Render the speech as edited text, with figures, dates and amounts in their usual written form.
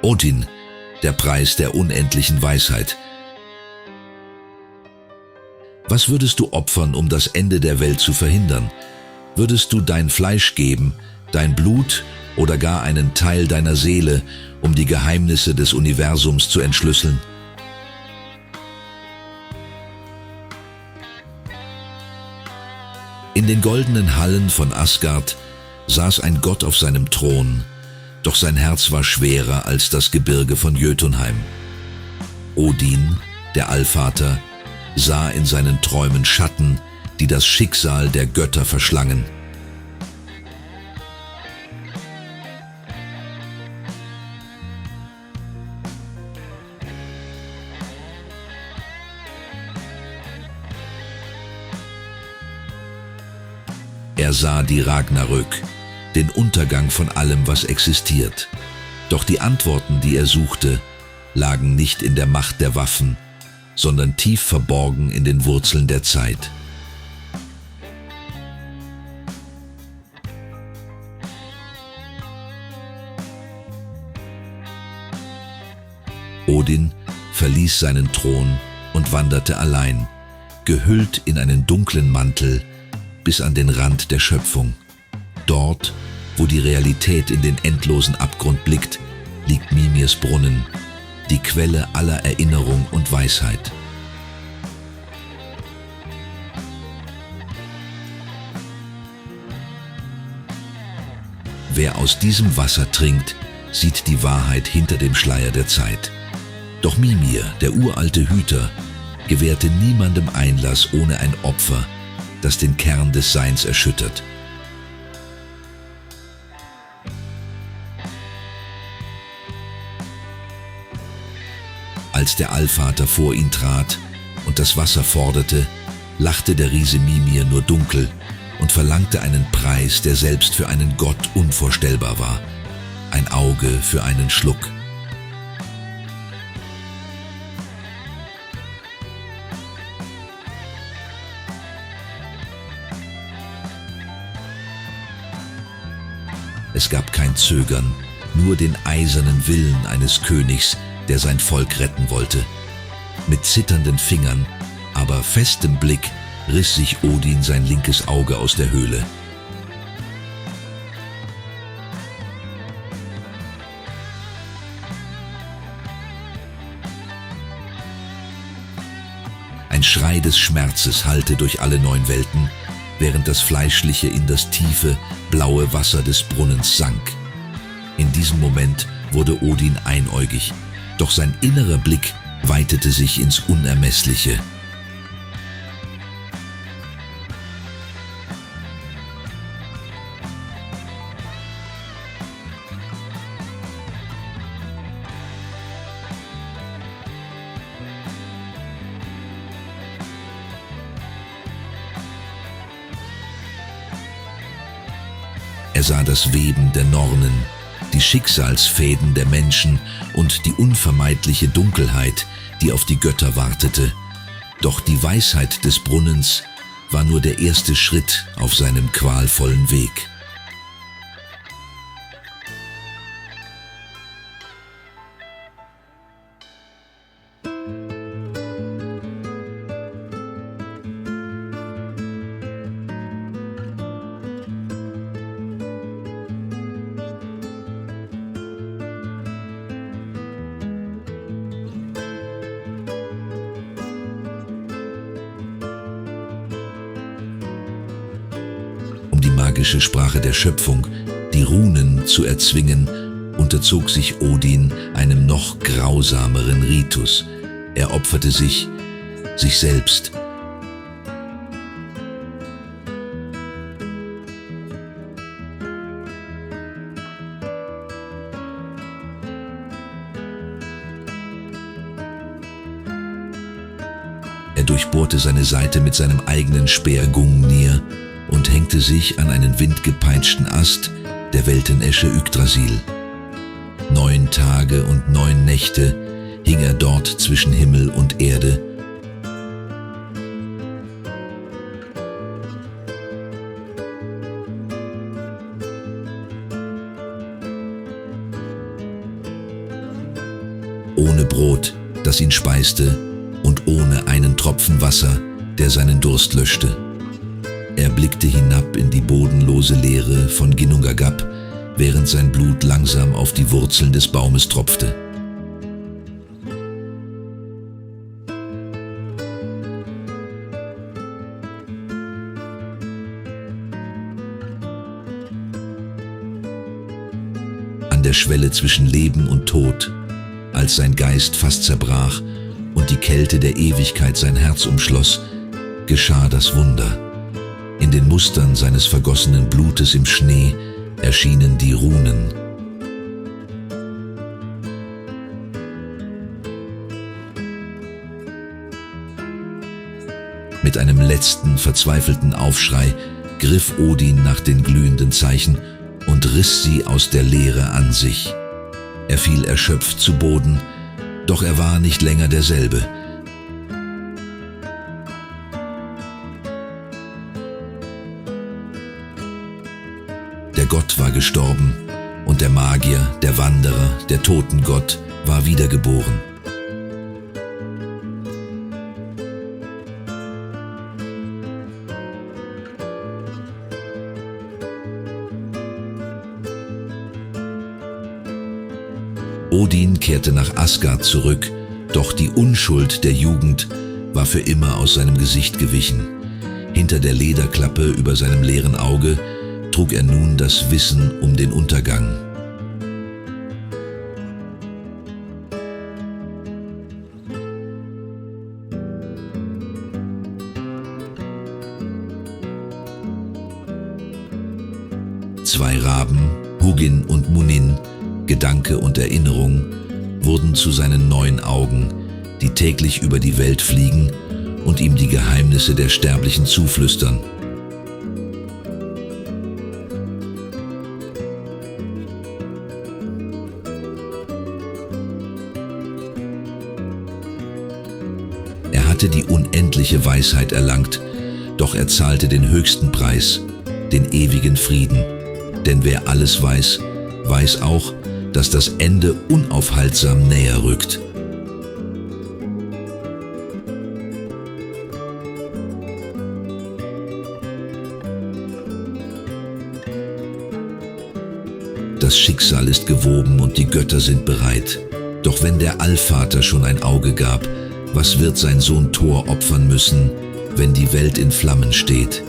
Odin, der Preis der unendlichen Weisheit. Was würdest du opfern, um das Ende der Welt zu verhindern? Würdest du dein Fleisch geben, dein Blut oder gar einen Teil deiner Seele, um die Geheimnisse des Universums zu entschlüsseln? In den goldenen Hallen von Asgard saß ein Gott auf seinem Thron, doch sein Herz war schwerer als das Gebirge von Jötunheim. Odin, der Allvater, sah in seinen Träumen Schatten, die das Schicksal der Götter verschlangen. Er sah die Ragnarök, den Untergang von allem, was existiert. Doch die Antworten, die er suchte, lagen nicht in der Macht der Waffen, sondern tief verborgen in den Wurzeln der Zeit. Odin verließ seinen Thron und wanderte allein, gehüllt in einen dunklen Mantel, bis an den Rand der Schöpfung. Dort, wo die Realität in den endlosen Abgrund blickt, liegt Mimirs Brunnen, die Quelle aller Erinnerung und Weisheit. Wer aus diesem Wasser trinkt, sieht die Wahrheit hinter dem Schleier der Zeit. Doch Mimir, der uralte Hüter, gewährte niemandem Einlass ohne ein Opfer, das den Kern des Seins erschüttert. Als der Allvater vor ihn trat und das Wasser forderte, lachte der Riese Mimir nur dunkel und verlangte einen Preis, der selbst für einen Gott unvorstellbar war: ein Auge für einen Schluck. Es gab kein Zögern, nur den eisernen Willen eines Königs, der sein Volk retten wollte. Mit zitternden Fingern, aber festem Blick riss sich Odin sein linkes Auge aus der Höhle. Ein Schrei des Schmerzes hallte durch alle 9 Welten, während das Fleischliche in das tiefe, blaue Wasser des Brunnens sank. In diesem Moment wurde Odin einäugig, doch sein innerer Blick weitete sich ins Unermessliche. Er sah das Weben der Nornen, die Schicksalsfäden der Menschen und die unvermeidliche Dunkelheit, die auf die Götter wartete. Doch die Weisheit des Brunnens war nur der erste Schritt auf seinem qualvollen Weg. Die magische Sprache der Schöpfung, die Runen zu erzwingen, unterzog sich Odin einem noch grausameren Ritus. Er opferte sich selbst. Er durchbohrte seine Seite mit seinem eigenen Speer Gungnir und hängte sich an einen windgepeitschten Ast der Weltenesche Yggdrasil. 9 Tage und 9 Nächte hing er dort zwischen Himmel und Erde. ohne Brot, das ihn speiste, und ohne einen Tropfen Wasser, der seinen Durst löschte. Er blickte hinab in die bodenlose Leere von Ginnungagap, während sein Blut langsam auf die Wurzeln des Baumes tropfte. An der Schwelle zwischen Leben und Tod, als sein Geist fast zerbrach und die Kälte der Ewigkeit sein Herz umschloss, geschah das Wunder. In den Mustern seines vergossenen Blutes im Schnee erschienen die Runen. Mit einem letzten, verzweifelten Aufschrei griff Odin nach den glühenden Zeichen und riss sie aus der Leere an sich. Er fiel erschöpft zu Boden, doch er war nicht länger derselbe. Der Gott war gestorben und der Magier, der Wanderer, der Totengott war wiedergeboren. Odin kehrte nach Asgard zurück, doch die Unschuld der Jugend war für immer aus seinem Gesicht gewichen. Hinter der Lederklappe über seinem leeren Auge trug er nun das Wissen um den Untergang. Zwei Raben, Hugin und Munin, Gedanke und Erinnerung, wurden zu seinen neuen Augen, die täglich über die Welt fliegen und ihm die Geheimnisse der Sterblichen zuflüstern. Er hatte die unendliche Weisheit erlangt, doch er zahlte den höchsten Preis, den ewigen Frieden. Denn wer alles weiß, weiß auch, dass das Ende unaufhaltsam näher rückt. Das Schicksal ist gewoben und die Götter sind bereit. Doch wenn der Allvater schon ein Auge gab, was wird sein Sohn Thor opfern müssen, wenn die Welt in Flammen steht?